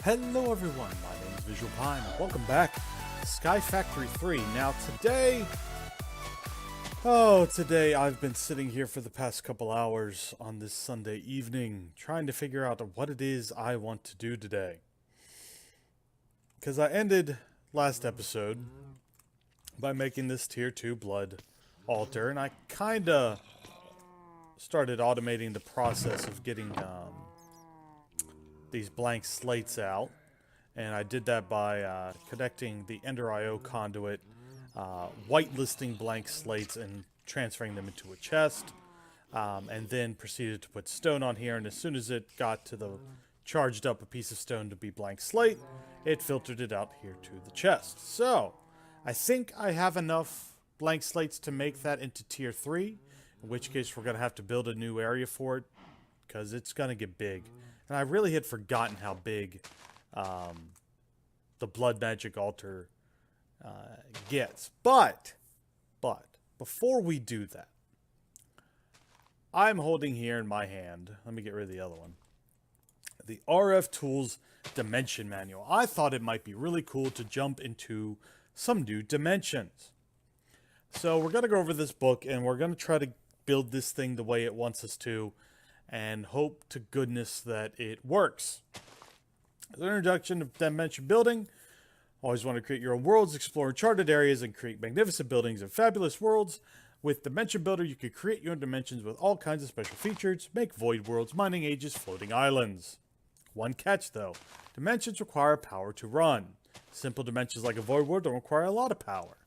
Hello everyone, my name is Visual Pine. Welcome back to Sky Factory 3. Now today I've been sitting here for the past couple hours on this Sunday evening trying to figure out what it is I want to do today. Because I ended last episode by making this tier 2 blood altar, and I kinda started automating the process of getting these blank slates out, and I did that by connecting the Ender IO conduit, whitelisting blank slates and transferring them into a chest, and then proceeded to put stone on here, and as soon as it got to the charged up a piece of stone to be blank slate, it filtered it out here to the chest. So I think I have enough blank slates to make that into tier 3, in which case we're going to have to build a new area for it because it's going to get big. And I really had forgotten how big the blood magic altar gets. But before we do that, I'm holding here in my hand, let me get rid of the other one, the RFTools Dimension Manual. I thought it might be really cool to jump into some new dimensions. So we're going to go over this book and we're going to try to build this thing the way it wants us to, and hope to goodness that it works. The introduction of dimension building. Always want to create your own worlds, explore uncharted areas, and create magnificent buildings and fabulous worlds. With Dimension Builder, you can create your own dimensions with all kinds of special features, make void worlds, mining ages, floating islands. One catch though, dimensions require power to run. Simple dimensions like a void world don't require a lot of power.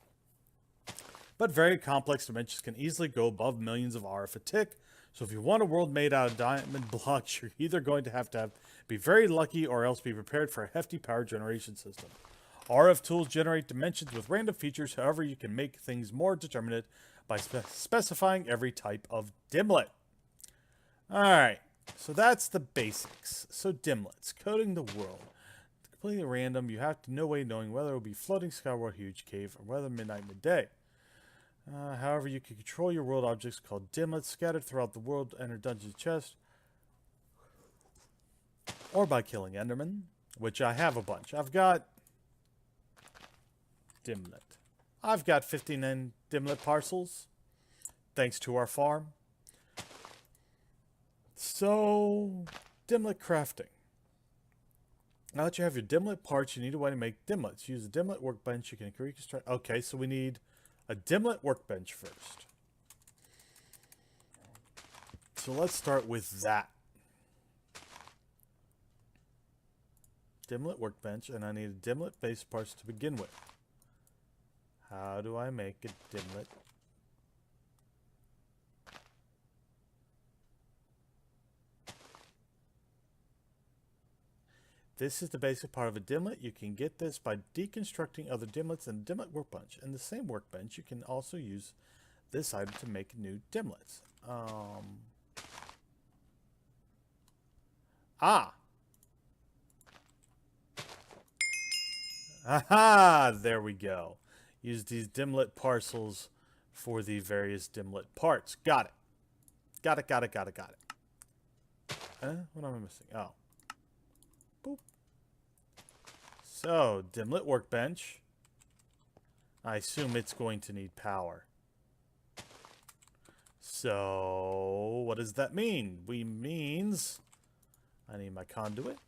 But very complex dimensions can easily go above millions of RF a tick. So if you want a world made out of diamond blocks, you're either going to have be very lucky or else be prepared for a hefty power generation system. RF tools generate dimensions with random features, however you can make things more determinate by specifying every type of dimlet. Alright, so that's the basics. So dimlets, coding the world. Completely random, you have no way of knowing whether it will be floating skyward huge cave or whether midnight midday. However, you can control your world objects called dimlets scattered throughout the world, enter dungeon chest, or by killing Enderman, which I have a bunch. I've got dimlet. I've got 59 dimlet parcels, thanks to our farm. So, dimlet crafting. Now that you have your dimlet parts, you need a way to make dimlets. Use a dimlet workbench. You can reconstruct. Okay, so we need a dimlet workbench first. So let's start with that. Dimlet workbench, and I need a dimlet base parts to begin with. How do I make a dimlet? This is the basic part of a dimlet. You can get this by deconstructing other dimlets in the dimlet workbench. And the same workbench, you can also use this item to make new dimlets. Aha! There we go. Use these dimlet parcels for the various dimlet parts. Got it. Got it. What am I missing? Oh. Boop. So, dimlet workbench. I assume it's going to need power. So, what does that mean? Means I need my conduit.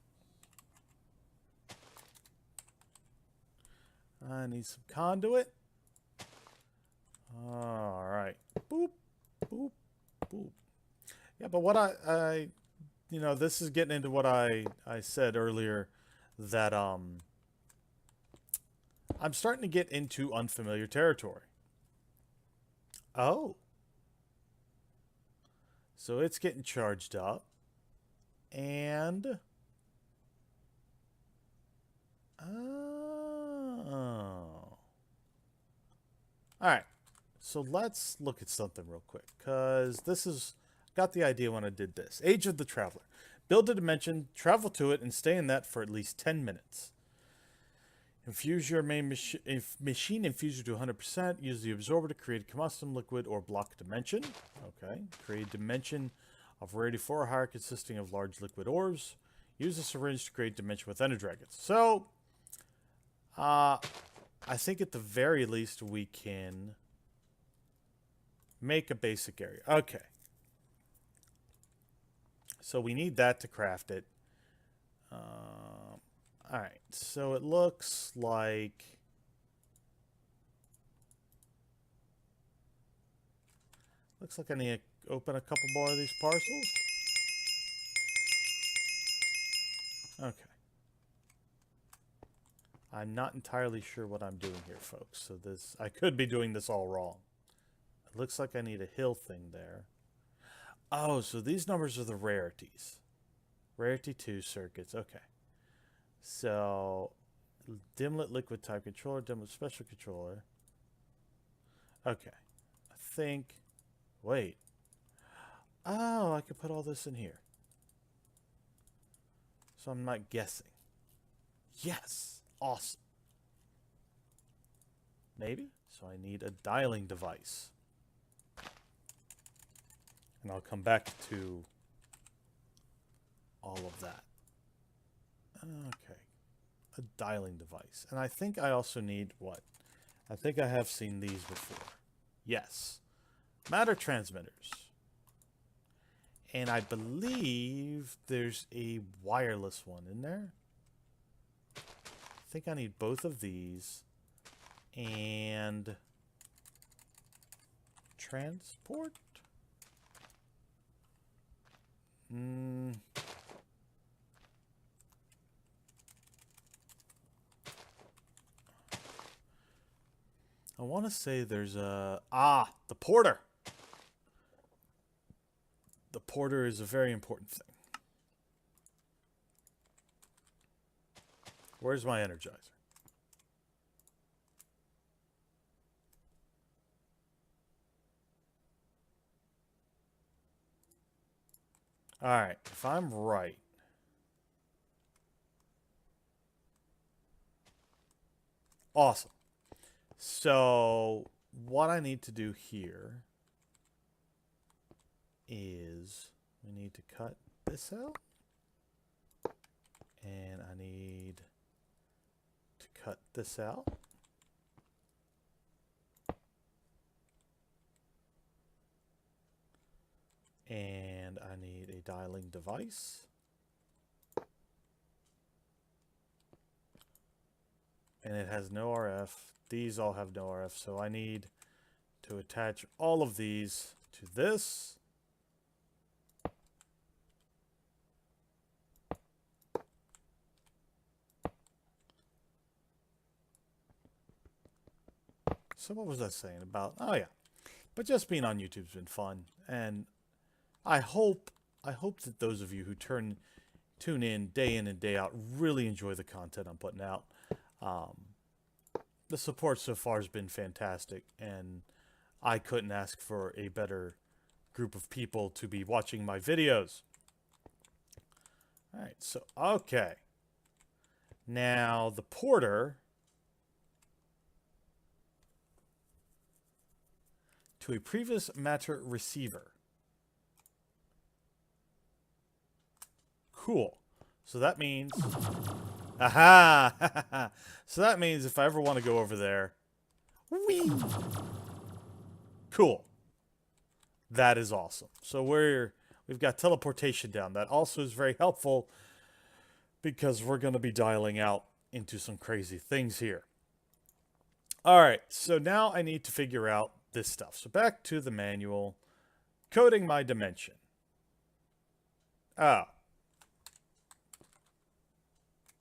I need some conduit. Alright. Boop. Boop. Boop. Yeah, but what I you know, this is getting into what I said earlier, that I'm starting to get into unfamiliar territory. Oh. So it's getting charged up. And alright. So let's look at something real quick, because this is got the idea when I did this. Age of the Traveler. Build a dimension, travel to it, and stay in that for at least 10 minutes. Infuse your main machine infuser to 100%. Use the absorber to create a combustion liquid or block dimension. Okay. Create a dimension of rarity 4 or higher consisting of large liquid ores. Use a syringe to create dimension with ender dragons. So, I think at the very least we can make a basic area. Okay. So we need that to craft it. Alright, so it looks like... Looks like I need to open a couple more of these parcels. Okay. I'm not entirely sure what I'm doing here, folks. So this, I could be doing this all wrong. It looks like I need a hill thing there. Oh, so these numbers are the rarities. Rarity 2 circuits. Okay. So, dimlit liquid type controller, dimlit special controller. Okay. I think... Wait. Oh, I could put all this in here. So I'm not guessing. Yes! Awesome. Maybe? So I need a dialing device. And I'll come back to all of that. Okay. A dialing device. And I think I also need what? I think I have seen these before. Yes. Matter transmitters. And I believe there's a wireless one in there. I think I need both of these. And transport? I want to say there's a... Ah! The porter! The porter is a very important thing. Where's my energizer? Alright, if I'm right... Awesome. So, what I need to do here is we need to cut this out. And I need to cut this out. And I need a dialing device. And it has no RF. These all have no RF, so I need to attach all of these to this. So what was I saying about? Oh yeah, but just being on YouTube's been fun, and I hope that those of you who tune in and day out really enjoy the content I'm putting out. The support so far has been fantastic, and I couldn't ask for a better group of people to be watching my videos. All right, so okay. Now the porter to a previous matter receiver. Cool. So that means... Aha! So that means if I ever want to go over there... Whee! Cool. That is awesome. So we've got teleportation down. That also is very helpful because we're going to be dialing out into some crazy things here. Alright, so now I need to figure out this stuff. So back to the manual. Coding my dimension. Ah.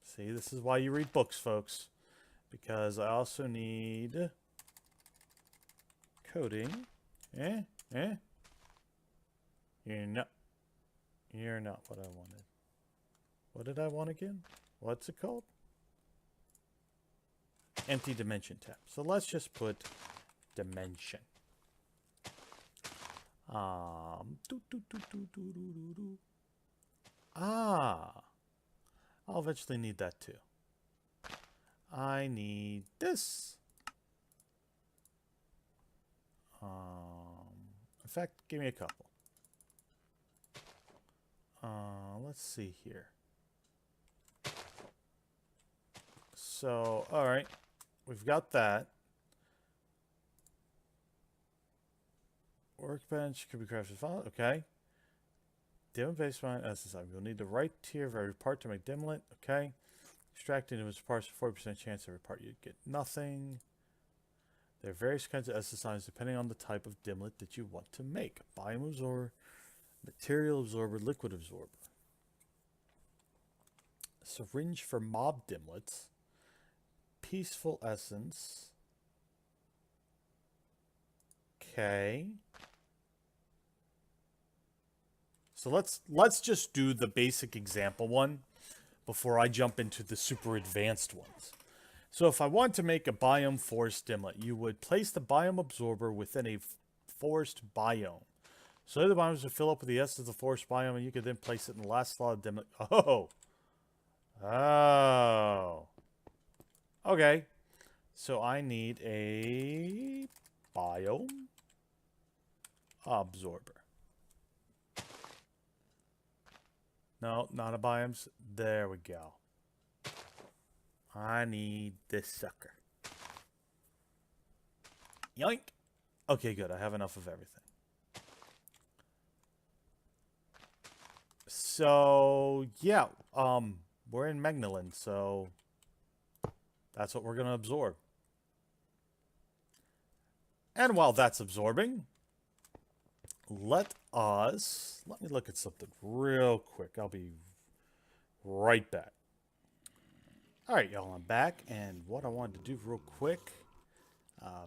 See, this is why you read books, folks. Because I also need coding. You're not what I wanted. What did I want again? What's it called? Empty dimension tab. So let's just put dimension. Ah. I'll eventually need that too. I need this. In fact, give me a couple. Let's see here. So, alright. We've got that. Workbench could be crafted. Okay. Dim baseline SSI. You'll need the right tier of every part to make dimlet. Okay. Extracting its parts, 40% chance every part you get nothing. There are various kinds of SSIs depending on the type of dimlet that you want to make. Biome absorber, material absorber, liquid absorber. Syringe for mob dimlets. Peaceful essence. Okay. So let's just do the basic example one before I jump into the super advanced ones. So if I want to make a biome forest dimlet, you would place the biome absorber within a forest biome. So the biomes would fill up with the essence of the forest biome, and you could then place it in the last slot of dimlet. Oh. Oh. Okay. So I need a biome absorber. No, not a biomes. There we go. I need this sucker. Yoink. Okay, good. I have enough of everything. So, yeah. We're in Magnaland, so that's what we're going to absorb. And while that's absorbing, let me look at something real quick. I'll be right back. Alright, y'all, I'm back, and what I wanted to do real quick,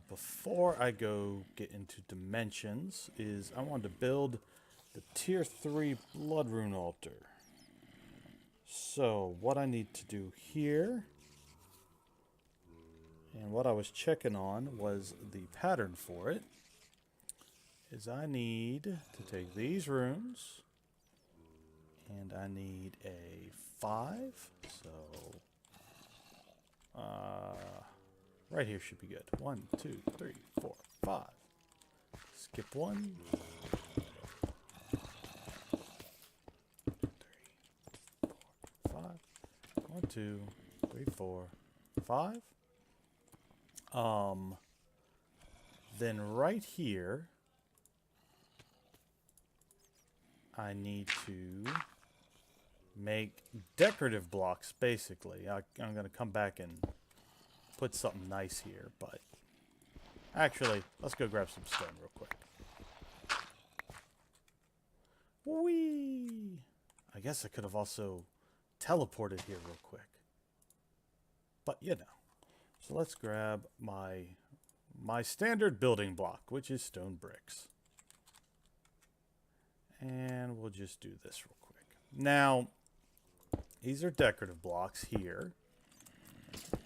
before I go get into dimensions, is I wanted to build the tier 3 blood rune altar. So, what I need to do here, and what I was checking on was the pattern for it, is I need to take these runes, and I need a 5, so right here should be good. 1, 2, 3, 4, 5. Skip 1. 3, 4, 5. 1, 2, 3, 4, 5. Then right here, I need to make decorative blocks, basically. I'm going to come back and put something nice here, but actually, let's go grab some stone real quick. Whee! I guess I could have also teleported here real quick. But, you know. So let's grab my standard building block, which is stone bricks. And we'll just do this real quick. Now, these are decorative blocks here.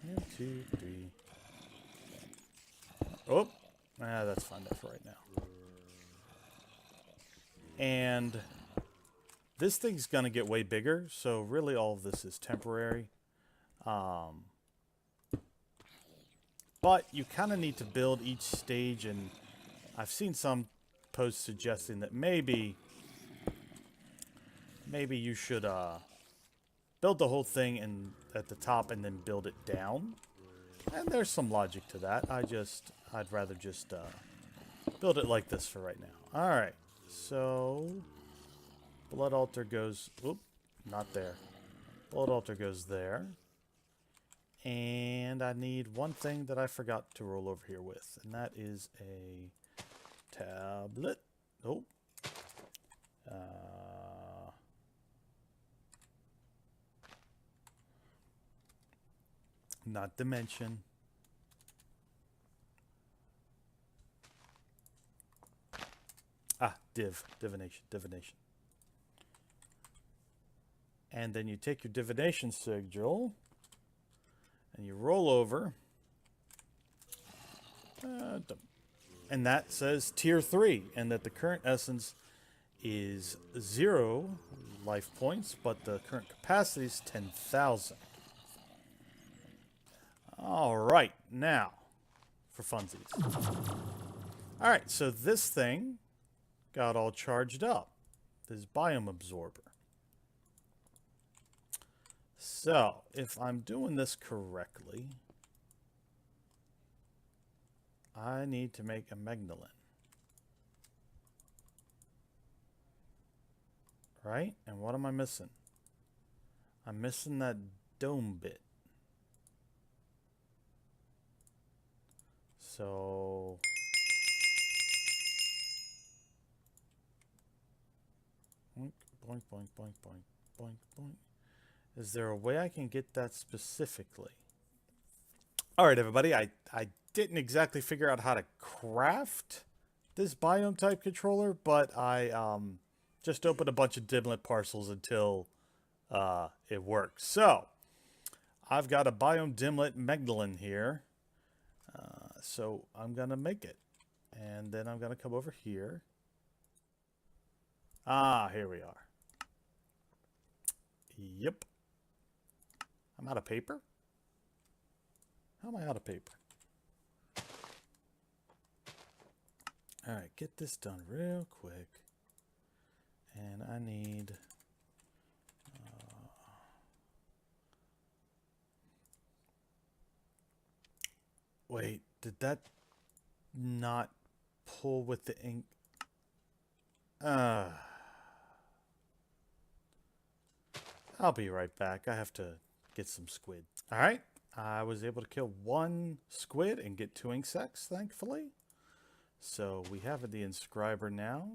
1, 2, 3. Oh, that's fine enough right now. And this thing's going to get way bigger, so really all of this is temporary. But you kind of need to build each stage, and I've seen some posts suggesting that maybe you should build the whole thing at the top and then build it down. And there's some logic to that. I'd rather just build it like this for right now. All right, so blood altar goes. Oop, not there. Blood altar goes there. And I need one thing that I forgot to roll over here with, and that is a tablet. Oh. Not dimension. Divination. And then you take your divination sigil and you roll over. And that says tier 3, and that the current essence is 0 life points, but the current capacity is 10,000. All right, now for funsies. All right, so this thing got all charged up. This biome absorber. So, if I'm doing this correctly, I need to make a Magdalene. Right? And what am I missing? I'm missing that dome bit. So... boink, boink, boink, boink, boink, boink, boink. Is there a way I can get that specifically? All right, everybody. I didn't exactly figure out how to craft this biome type controller, but I just opened a bunch of dimlet parcels until it works. So I've got a biome dimlet Magdalene here. So I'm going to make it. And then I'm going to come over here. Ah, here we are. Yep. I'm out of paper? How am I out of paper? Alright, get this done real quick. And I need... wait, did that not pull with the ink? I'll be right back. I have to get some squid. Alright, I was able to kill one squid and get 2 ink sacs, thankfully. So we have the inscriber now.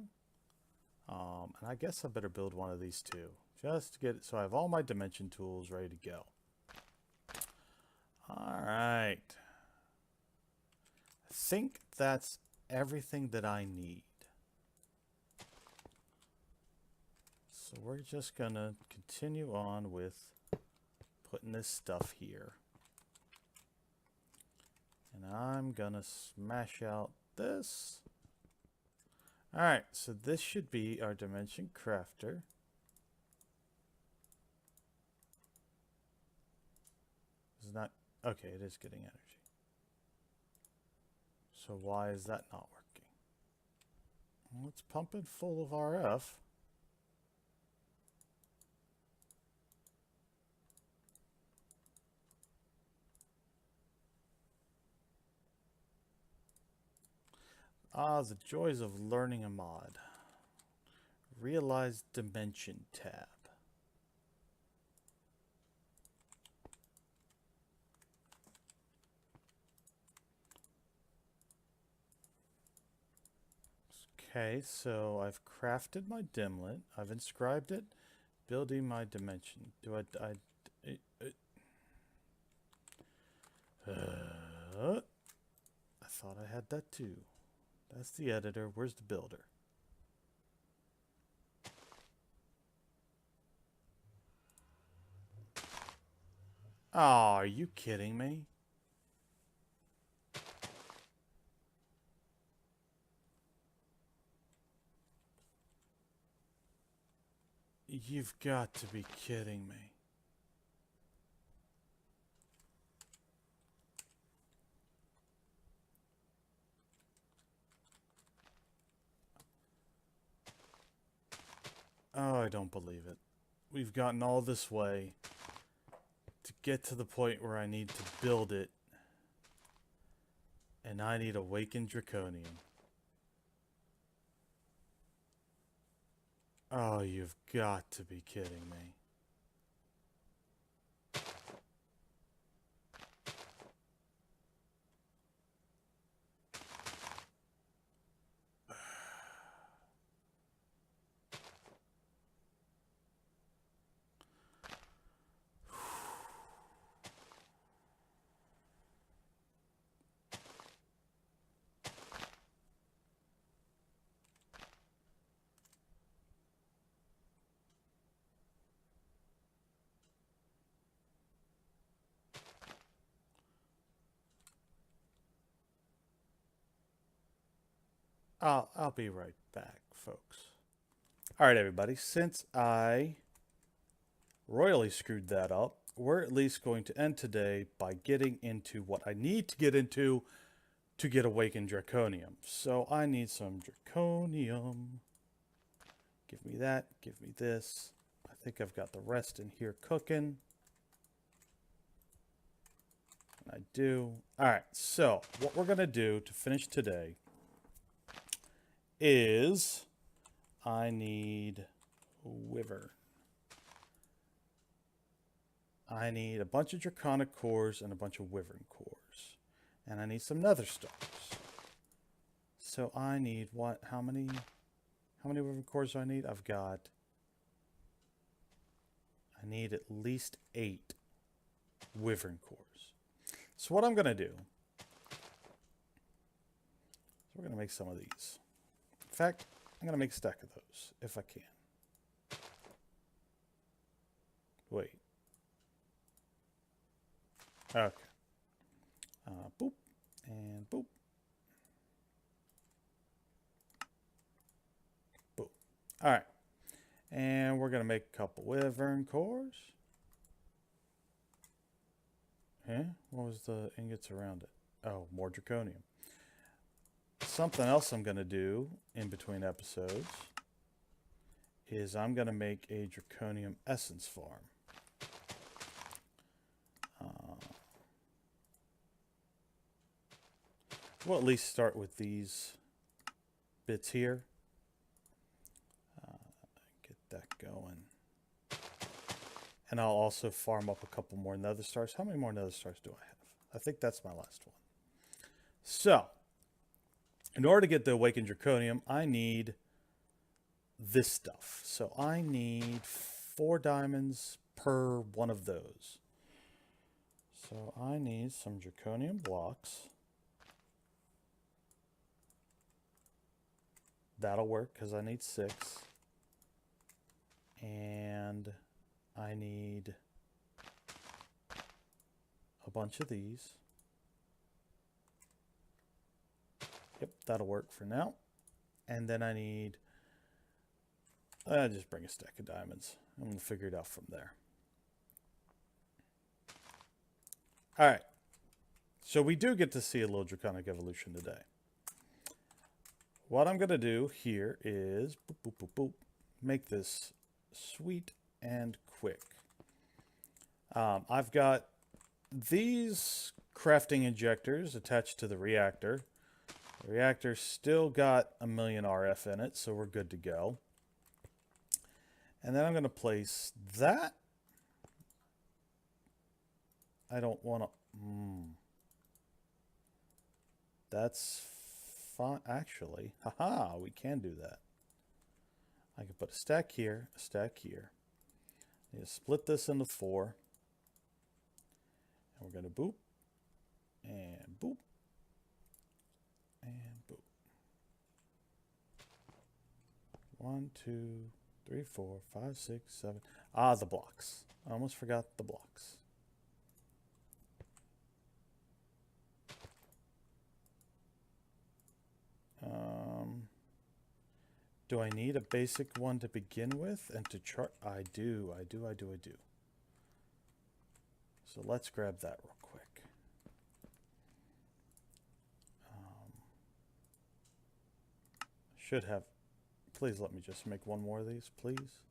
And I guess I better build one of these too. Just to get it so I have all my dimension tools ready to go. Alright. I think that's everything that I need. So we're just gonna continue on with putting this stuff here. And I'm gonna smash out this. Alright, so this should be our dimension crafter. It's not, okay, it is getting energy. So why is that not working? Well, it's pumping full of RF. Ah, the joys of learning a mod. Realize dimension tab. Okay, so I've crafted my dimlet. I've inscribed it. Building my dimension. Do I thought I had that too. That's the editor. Where's the builder? Oh, are you kidding me? You've got to be kidding me. Oh, I don't believe it. We've gotten all this way to get to the point where I need to build it. And I need Awakened Draconium. Oh, you've got to be kidding me. I'll be right back, folks. All right, everybody. Since I royally screwed that up, we're at least going to end today by getting into what I need to get into to get Awakened Draconium. So I need some Draconium. Give me that. Give me this. I think I've got the rest in here cooking. I do. All right, so what we're going to do to finish today is I need Wyvern. I need a bunch of Draconic cores and a bunch of Wyvern cores. And I need some Nether stars. So I need what? How many Wyvern cores do I need? I need at least 8 Wyvern cores. So what I'm going to do, we're going to make some of these. In fact, I'm going to make a stack of those if I can. Wait. Okay. Boop. And boop. Boop. All right. And we're going to make a couple Wyvern cores. Huh? What was the ingots around it? Oh, more Draconium. Something else I'm going to do in between episodes is I'm going to make a Draconium essence farm. We'll at least start with these bits here. Get that going. And I'll also farm up a couple more Nether stars. How many more Nether stars do I have? I think that's my last one. So, in order to get the Awakened Draconium, I need this stuff. So I need 4 diamonds per one of those. So I need some Draconium blocks. That'll work because I need 6. And I need a bunch of these. Yep, that'll work for now. And then I need, just bring a stack of diamonds. I'm going to figure it out from there. All right. So we do get to see a little Draconic Evolution today. What I'm going to do here is boop, boop, boop, boop, make this sweet and quick. I've got these crafting injectors attached to the reactor. The reactor's still got 1,000,000 RF in it, so we're good to go. And then I'm going to place that. I don't want to... That's fine, actually. Haha, we can do that. I can put a stack here, a stack here. Need to split this into 4. And we're going to boop. And boop. And boop. 1, 2, 3, 4, 5, 6, 7. Ah, the blocks. I almost forgot the blocks. Do I need a basic one to begin with and to chart? I do. So let's grab that real quick. Should have. Please let me just make one more of these, please.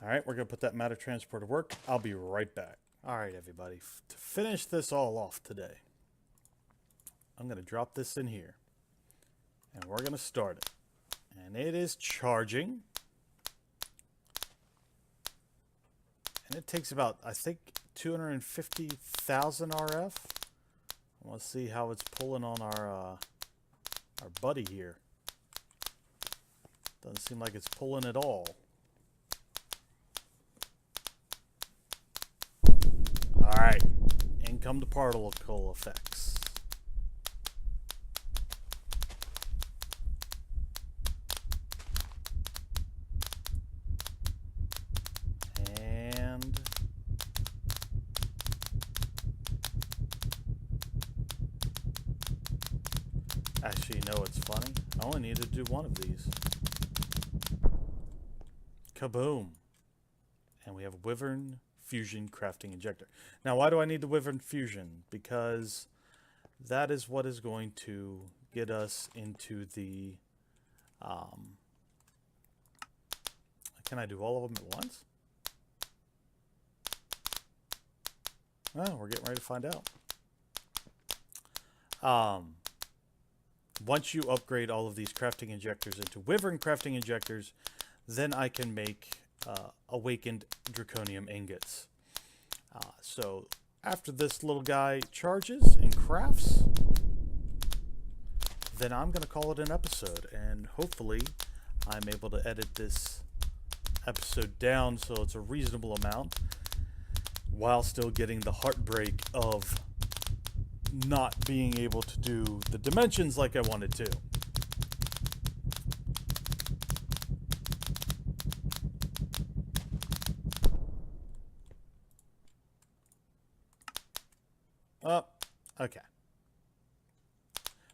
All right, we're going to put that matter transport to work. I'll be right back. All right, everybody. To finish this all off today, I'm going to drop this in here. And we're going to start it. And it is charging. And it takes about, I think, 250,000 RF. I want to see how it's pulling on our buddy here. Doesn't seem like it's pulling at all. Alright, in come the particle effects. And actually, you know what's funny? I only need to do one of these. Kaboom! And we have Wyvern Fusion crafting injector. Now, why do I need the Wyvern Fusion? Because that is what is going to get us into the... can I do all of them at once? Well, we're getting ready to find out. Once you upgrade all of these crafting injectors into Wyvern crafting injectors, then I can make awakened draconium ingots. So after this little guy charges and crafts, then I'm going to call it an episode. And hopefully I'm able to edit this episode down so it's a reasonable amount while still getting the heartbreak of not being able to do the dimensions like I wanted to. Okay.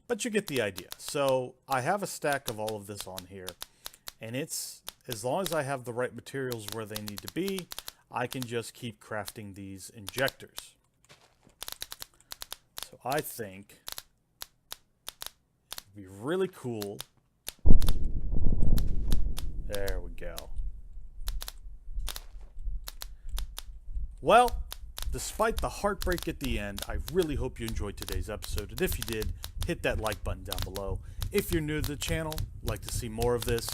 But you get the idea. So I have a stack of all of this on here, and it's, as long as I have the right materials where they need to be, I can just keep crafting these injectors. So I think it'd be really cool. There we go. Well, despite the heartbreak at the end, I really hope you enjoyed today's episode. And if you did, hit that like button down below. If you're new to the channel, like to see more of this,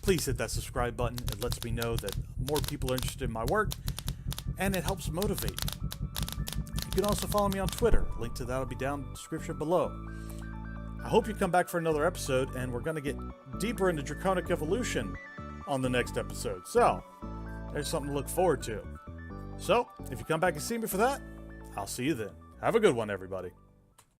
please hit that subscribe button. It lets me know that more people are interested in my work, and it helps motivate me. You can also follow me on Twitter. Link to that will be down in the description below. I hope you come back for another episode, and we're going to get deeper into Draconic Evolution on the next episode. So, there's something to look forward to. So, if you come back and see me for that, I'll see you then. Have a good one, everybody.